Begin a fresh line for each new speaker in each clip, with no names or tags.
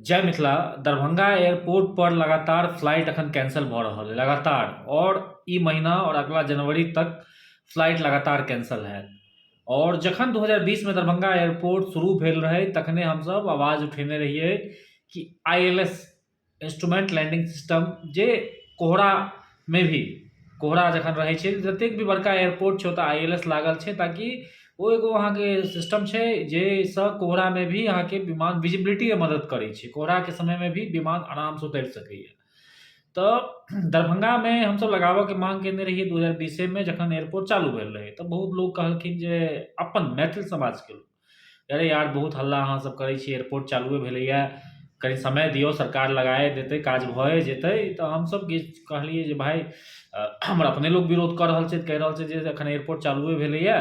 जय मिथिला। दरभंगा एयरपोर्ट पर लगातार फ्लाइट अखन कैंसिल भऽ रहल है लगातार, और ई महीना और अगला जनवरी तक फ्लाइट लगातार कैंसिल हैत। और जखन 2020 में दरभंगा एयरपोर्ट शुरू भेल रहे तखने हमसब आवाज उठेने रहिए कि ILS इंस्ट्रूमेंट लैंडिंग सिस्टम जे कोहरा में भी कोहरा जखन रहे छै, जतेक भी बड़का एयरपोर्ट छै ओतऽ ILS लागल छै, ताकि वो एगो अहाँके सिस्टम छै जाहिसँ कोहरामे भी अहाँके विमान विजिबिलिटीके मदद करै छै, कोहराके समयमे भी विमान आरामसँ उतरि सकैए। तऽ दरभंगामे हमसब लगाबऽके मांग केने रहिए 2020 में, जखन एयरपोर्ट चालू भेल रहे तऽ बहुत लोग कहलखिन जे अपन मैथिल समाजके लोग, अरे यार बहुत हल्ला अहाँ सब करै छी, एयरपोर्ट चालुए भेलैए, कनि समय दियौ, सरकार लगाए देतै, काज भए जेतै। तऽ हमसब कहलिए जे भाई हमर अपने लोग विरोध कऽ रहल छै, कहि रहल छै जे एखन एयरपोर्ट चालुए भेलैए,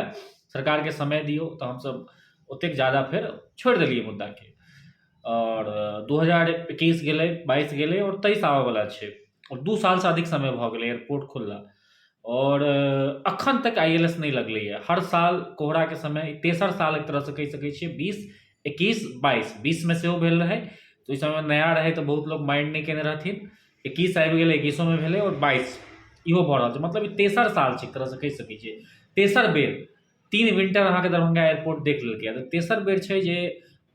सरकारके समय दियौ। तऽ हमसब ओतेक ज़्यादा फेर छोड़ि देलिए मुद्दाके। और 2021 गेलै, 22 गेलै और 23 आबऽवला छै, और 2 सालसँ अधिक समय भऽ गेलै एयरपोर्ट खुलला, और अखन तक ILS नहीं लगलैए। हर साल कोहराके समय तेसर साल एक तरहसँ कहि सकै छियै, 20, 21, 22, 20 में सेहो भेल रहै तऽ ओहि समयमे नया रहै तऽ बहुत लोग माइंड नहीं केने रहथिन। 21 आबि गेलै, 21 में भेलै, और 22 इहो भऽ रहल छै। मतलब ई तेसर साल छै एक तरहसँ कहि सकै छियै, तेसर बेर 3 विंटर अहाँके दरभंगा एयरपोर्ट देख लेलकै। तऽ तेसर बेर छै जे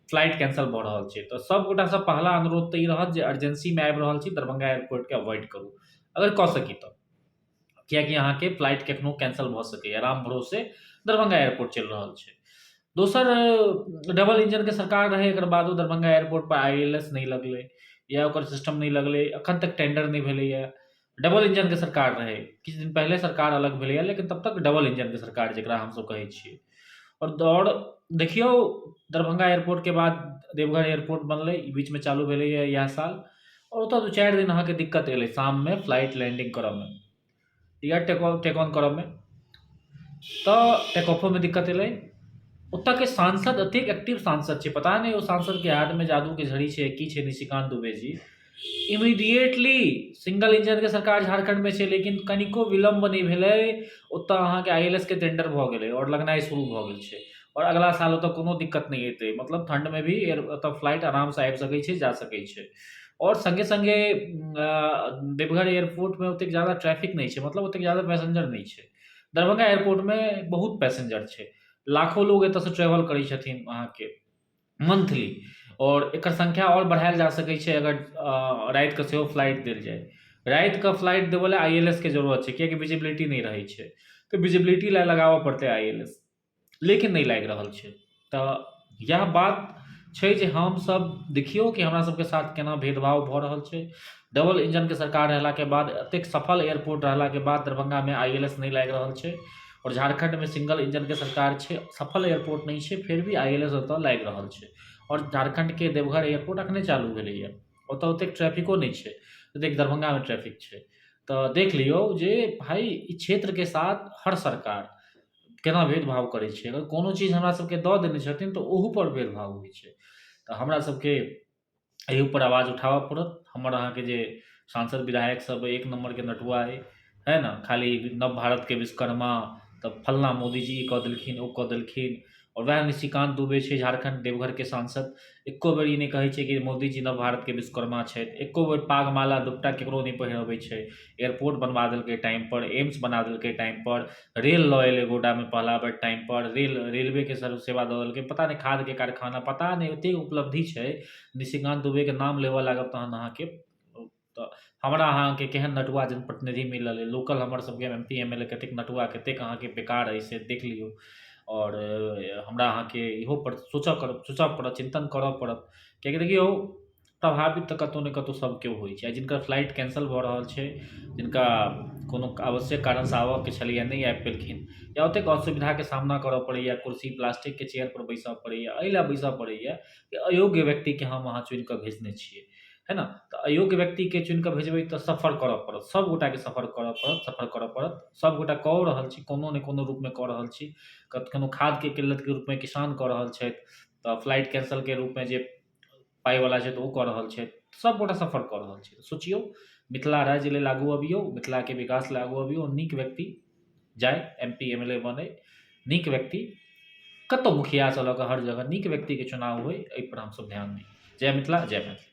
फ्लाइट कैंसल भऽ रहल छै। तऽ सब गोटासँ पहला अनुरोध तऽ ई रहत जे अर्जेंसीमे आबि रहल छी, दरभंगा एयरपोर्टके अवॉइड करू अगर कऽ सकी तऽ, कियाकि अहाँके फ्लाइट कखनो कैंसल भऽ सकैए। राम भरोसे दरभंगा एयरपोर्ट चलि रहल छै। दोसर, डबल इंजनके सरकार रहै, एकर बादो दरभंगा एयरपोर्ट पर ILS नहीं लगलै या ओकर सिस्टम नहीं लगलै, अखन तक टेंडर नहीं भेलैए। डबल इंजनके सरकार रहै, किछु दिन पहिले सरकार अलग भेलैए, लेकिन तब तक डबल इंजनके सरकार जकरा हमसब कहै छियै। और देखियौ, दरभंगा एयरपोर्टके बाद देवघर एयरपोर्ट बनलै, ई बीचमे चालू भेलैए इएह साल, और ओतऽ 2-4 दिन अहाँके दिक्कत एलै शाममे फ्लाइट लैंडिंग करऽमे या टेक ऑन करऽमे, तऽ टेक ऑफोमे दिक्कत एलै। ओतऽके सांसद एतेक एक्टिव सांसद छै, पता नहीं ओ सांसदके हाथमे जादूके झड़ी छै की छै, निशिकांत दुबे जी। इमीडिएटली सिंगल इंजनके सरकार झारखंडमे छै, लेकिन कनिको विलम्ब नहीं भेलै, ओतऽ अहाँके ILS के टेंडर भऽ गेलै और लगनाइ शुरू भऽ गेल छै, और अगला साल ओतऽ कोनो दिक्कत नहीं एतै। मतलब ठंडमे भी ओतऽ फ्लाइट आरामसँ आबि सकै छै, जा सकै छै। और संगे संगे देवघर एयरपोर्टमे ओतेक ज़्यादा ट्रैफिक नहीं छै, मतलब ओतेक ज़्यादा पैसेंजर नहीं छै। दरभंगा एयरपोर्टमे बहुत पैसेंजर छै, लाखों लोग एतऽसँ ट्रेवल करै छथिन अहाँके मंथली, और एकर संख्या और बढ़ायल जा सकै छै अगर रातिके सेहो फ्लाइट देल जाय। रातिके फ्लाइट देबऽ लए ILS के जरूरत छै, कियाकि विजिबिलिटी नहीं रहै छै, तऽ विजिबिलिटी लए लगाबऽ पड़तै ILS, लेकिन नहीं लागि रहल छै। तऽ इएह बात छै जे हमसब देखियौ कि हमरा सबके साथ केना भेदभाव भऽ रहल छै। डबल इंजनके सरकार रहलाके बाद, एतेक सफल एयरपोर्ट रहलाके बाद दरभंगामे ILS नहीं लागि रहल छै, और झारखंडमे सिंगल इंजनके सरकार छै, सफल एयरपोर्ट नहीं छै, फिर भी ILS ओतऽ लागि रहल छै। और झारखंडके देवघर एयरपोर्ट अखने चालू भेलैए, ओतऽ ओतेक ट्रैफिको नहीं छै जतेक दरभंगामे ट्रैफिक छै। तऽ देख लियौ जे भाई ई क्षेत्रके साथ हर सरकार केना भेदभाव करै छै। अगर कोनो चीज हमरा सबके दऽ देने छथिन तऽ ओहू पर भेदभाव होइ छै। तऽ हमरा सबके एहि ऊपर आवाज उठाबऽ पड़त। हमर अहाँके जे सांसद विधायक सब एक नंबरके नटुआ अइ, है ना, खाली नव भारतके विश्वकर्मा, तऽ फल्लाँ मोदी जी ई कऽ देलखिन, ओ कऽ देलखिन। और वएह निशिकांत दुबे छै झारखंड देवघरके सांसद, एको बेर ई नहीं कहै छै कि मोदी जी नव भारतके विश्वकर्मा छथि, एको बेर पाग माला दुपट्टा केकरो नहीं पहिरबै छै। एयरपोर्ट बनवा देलकै टाइम पर, एम्स बना देलकै टाइम पर, रेल लऽ एलै गोडामे पहला बेर टाइम पर, रेलवेके सर्व सेवा दऽ देलकै, पता नहीं खादके कारखाना, पता नहीं एतेक उपलब्धि छै। निशिकांत दुबेके नाम लेबऽ लागब तहन अहाँके, तऽ हमरा अहाँके केहन नटुआ जनप्रतिनिधि मिलल अइ। लोकल हमर सबके MP MLA कतेक नटुआ, कतेक अहाँके बेकार अइ से देख लियौ। और हमरा अहाँके इहो पर सोचऽ पड़त, चिंतन करऽ पड़त, कियाकि देखियौ प्रभावित तऽ कतहु ने कतहु सब केओ होइ छै। आ जिनकर फ्लाइट कैंसल भऽ रहल छै, जिनका कोनो आवश्यक कारणसँ आबऽके छलैए, नहीं आबि पेलखिन, या ओतेक असुविधाके सामना करऽ पड़ैए, कुर्सी प्लास्टिकके चेयर पर बैसऽ पड़ैए, एहि लए बैसऽ पड़ैए कि अयोग्य व्यक्तिके हम अहाँ चुनि कऽ भेजने छियै, है ना। तऽ अयोग्य व्यक्तिके चुनि कऽ भेजबै तऽ सफर करऽ पड़त, सब गोटाके सफर करऽ पड़त। सब गोटा कऽ रहल छी, कोनो ने कोनो रूपमे कऽ रहल छी। कखनो खादके किल्लतके रूपमे किसान कऽ रहल छथि, तऽ फ्लाइट कैंसलके रूपमे जे पाइवला छथि ओ कऽ रहल छथि, सब गोटा सफर कऽ रहल छी। सोचियौ, मिथिला राज्य लेल आगू अबियौ, मिथिलाके विकास लेल आगू अबियौ, नीक व्यक्ति जाय MP MLA बनै, नीक व्यक्ति कतहु मुखियासँ लऽ कऽ हर जगह नीक व्यक्तिके चुनाव होइ, एहि पर हमसब ध्यान दी। जय मिथिला, जय मैथिली।